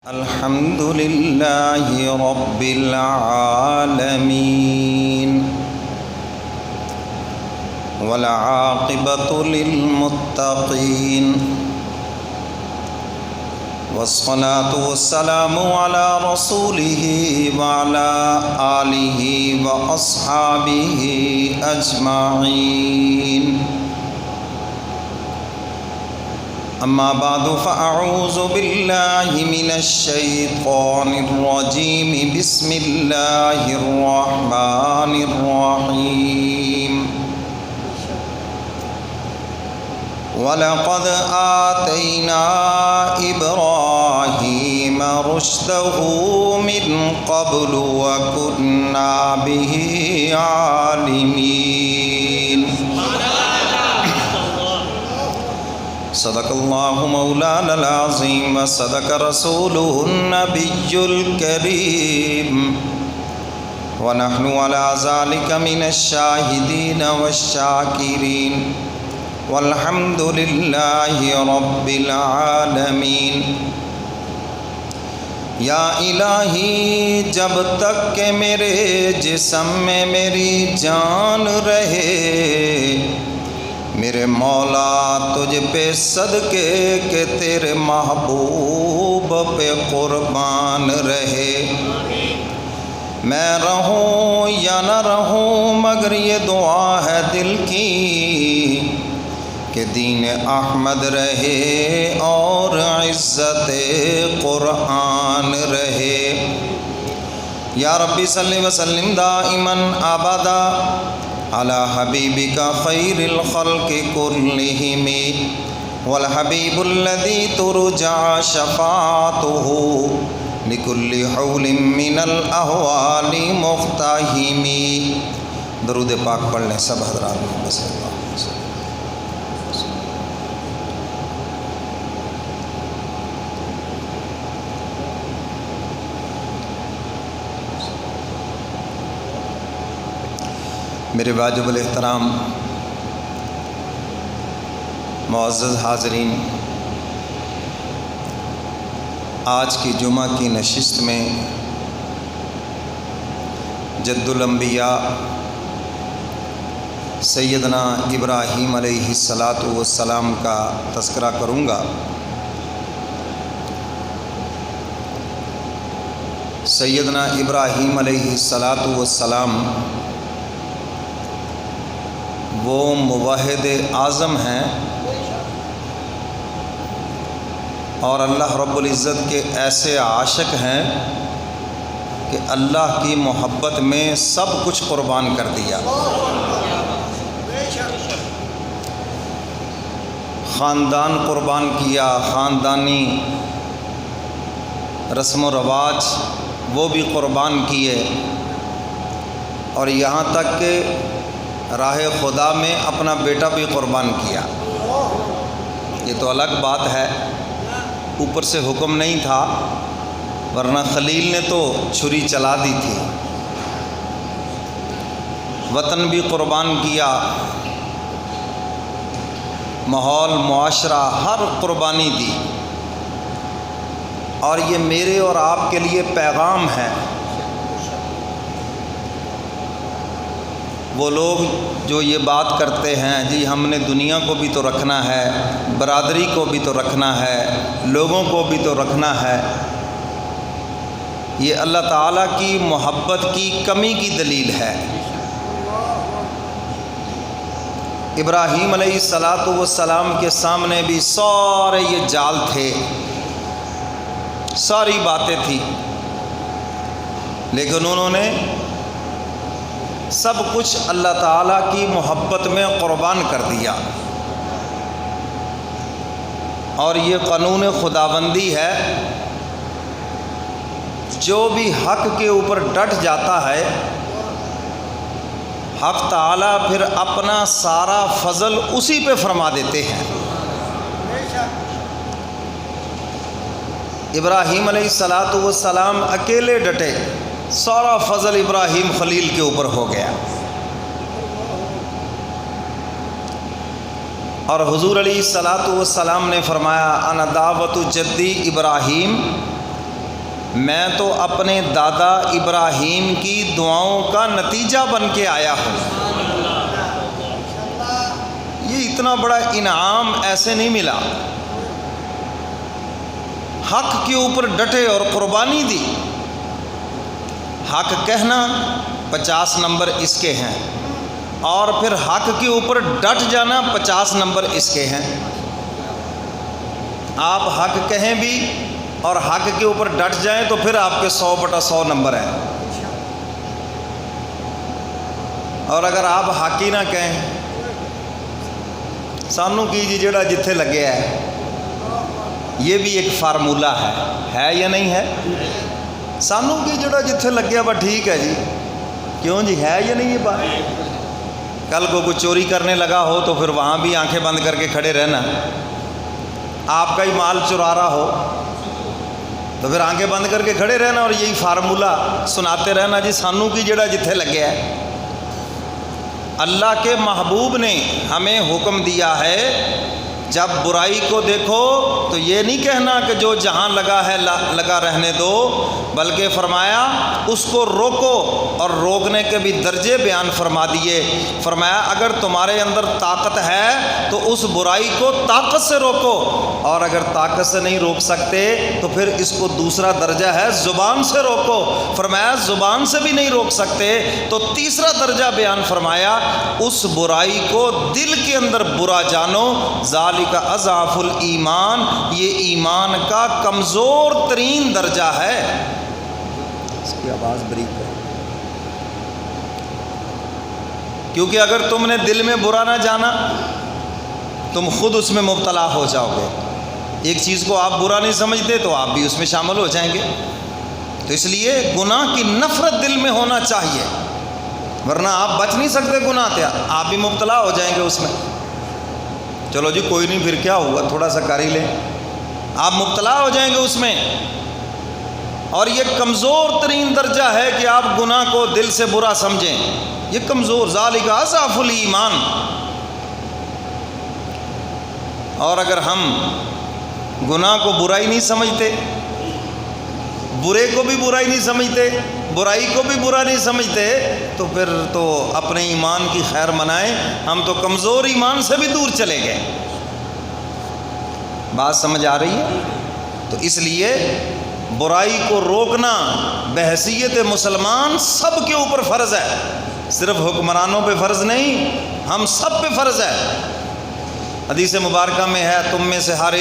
الحمد لله رب العالمين والعاقبة للمتقين والصلاة والسلام على رسوله وعلى آله وأصحابه أجمعين أما بعد فأعوذ بالله من الشيطان الرجيم بسم الله الرحمن الرحيم ولقد آتينا إبراهيم رشده من قبل وكنا به عالمين صدق الله مولانا العظيم وصدق رسوله النبي الكريم ونحن على ذلك من الشاهدين والشاكرين والحمد لله رب العالمین۔ یا الہی جب تک کہ میرے جسم میں میری جان رہے، میرے مولا تجھ پہ صدقے کہ تیرے محبوب پہ قربان رہے۔ میں رہوں یا نہ رہوں مگر یہ دعا ہے دل کی کہ دین احمد رہے اور عزت قرآن رہے۔ یا ربی صلی وسلم دائما ابدا علی حبیبک خیر الخلق کلہم والحبیب الذی ترجع شفاعتہ لکل حول من الاحوال مقتحم۔ درود پاک پڑھ لیں سب حضرات۔ میرے واجب الاحترام معزز حاضرین، آج کی جمعہ کی نشست میں جد الانبیاء سیدنا ابراہیم علیہ السلام کا تذکرہ کروں گا۔ سیدنا ابراہیم علیہ السلام وہ موحد اعظم ہیں اور اللہ رب العزت کے ایسے عاشق ہیں کہ اللہ کی محبت میں سب کچھ قربان کر دیا۔ خاندان قربان کیا، خاندانی رسم و رواج وہ بھی قربان کیے، اور یہاں تک کہ راہ خدا میں اپنا بیٹا بھی قربان کیا۔ یہ تو الگ بات ہے، اوپر سے حکم نہیں تھا، ورنہ خلیل نے تو چھری چلا دی تھی۔ وطن بھی قربان کیا، ماحول معاشرہ ہر قربانی دی، اور یہ میرے اور آپ کے لیے پیغام ہے۔ وہ لوگ جو یہ بات کرتے ہیں جی ہم نے دنیا کو بھی تو رکھنا ہے، برادری کو بھی تو رکھنا ہے، لوگوں کو بھی تو رکھنا ہے، یہ اللہ تعالیٰ کی محبت کی کمی کی دلیل ہے۔ ابراہیم علیہ السلام کے سامنے بھی سارے یہ جال تھے، ساری باتیں تھیں، لیکن انہوں نے سب کچھ اللہ تعالیٰ کی محبت میں قربان کر دیا۔ اور یہ قانون خداوندی ہے، جو بھی حق کے اوپر ڈٹ جاتا ہے حق تعالیٰ پھر اپنا سارا فضل اسی پہ فرما دیتے ہیں۔ ابراہیم علیہ السلام اکیلے ڈٹے، سارا فضل ابراہیم خلیل کے اوپر ہو گیا۔ اور حضور علیہ الصلاۃ والسلام نے فرمایا انا دعوت جدی ابراہیم میں تو اپنے دادا ابراہیم کی دعاؤں کا نتیجہ بن کے آیا ہوں۔ یہ اتنا بڑا انعام ایسے نہیں ملا۔ حق کے اوپر ڈٹے اور قربانی دی۔ حق کہنا 50 نمبر اس کے ہیں، اور پھر حق کے اوپر ڈٹ جانا 50 نمبر اس کے ہیں۔ آپ حق کہیں بھی اور حق کے اوپر ڈٹ جائیں تو پھر آپ کے 100/100 نمبر ہیں، اور اگر آپ حق ہی نہ کہیں، سانو کی جی جڑا جتھے لگیا ہے، یہ بھی ایک فارمولہ ہے یا نہیں ہے؟ سانو کی جڑا جتھے لگیا با ٹھیک ہے جی، کیوں جی، ہے یا نہیں یہ بات؟ کل کو کوئی چوری کرنے لگا ہو تو پھر وہاں بھی آنکھیں بند کر کے کھڑے رہنا۔ آپ کا ہی مال چرا رہا ہو تو پھر آنکھیں بند کر کے کھڑے رہنا اور یہی فارمولہ سناتے رہنا جی سانو کی جڑا جتھے لگیا ہے۔ اللہ کے محبوب نے ہمیں حکم دیا ہے جب برائی کو دیکھو تو یہ نہیں کہنا کہ جو جہاں لگا ہے لگا رہنے دو، بلکہ فرمایا اس کو روکو، اور روکنے کے بھی درجے بیان فرما دیے۔ فرمایا اگر تمہارے اندر طاقت ہے تو اس برائی کو طاقت سے روکو، اور اگر طاقت سے نہیں روک سکتے تو پھر اس کو دوسرا درجہ ہے زبان سے روکو۔ فرمایا زبان سے بھی نہیں روک سکتے تو تیسرا درجہ بیان فرمایا اس برائی کو دل کے اندر برا جانو، ذالک اضعف الایمان، یہ ایمان کا کمزور ترین درجہ ہے۔ اس کی آواز بریک ہے، کیونکہ اگر تم نے دل میں برا نہ جانا تم خود اس میں مبتلا ہو جاؤ گے۔ ایک چیز کو آپ برا نہیں سمجھتے تو آپ بھی اس میں شامل ہو جائیں گے۔ تو اس لیے گناہ کی نفرت دل میں ہونا چاہیے، ورنہ آپ بچ نہیں سکتے گناہ سے، آپ بھی مبتلا ہو جائیں گے اس میں۔ چلو جی کوئی نہیں، پھر کیا ہوا، تھوڑا سا کر ہی لیں، آپ مبتلا ہو جائیں گے اس میں۔ اور یہ کمزور ترین درجہ ہے کہ آپ گناہ کو دل سے برا سمجھیں، یہ کمزور، ذالک اضعف الایمان۔ اور اگر ہم گناہ کو برائی نہیں سمجھتے، برے کو بھی برائی نہیں سمجھتے، برائی کو بھی برا نہیں سمجھتے، تو پھر تو اپنے ایمان کی خیر منائیں، ہم تو کمزور ایمان سے بھی دور چلے گئے۔ بات سمجھ آ رہی ہے؟ تو اس لیے برائی کو روکنا بحیثیت مسلمان سب کے اوپر فرض ہے، صرف حکمرانوں پہ فرض نہیں، ہم سب پہ فرض ہے۔ حدیث مبارکہ میں ہے تم میں سے ہر ایک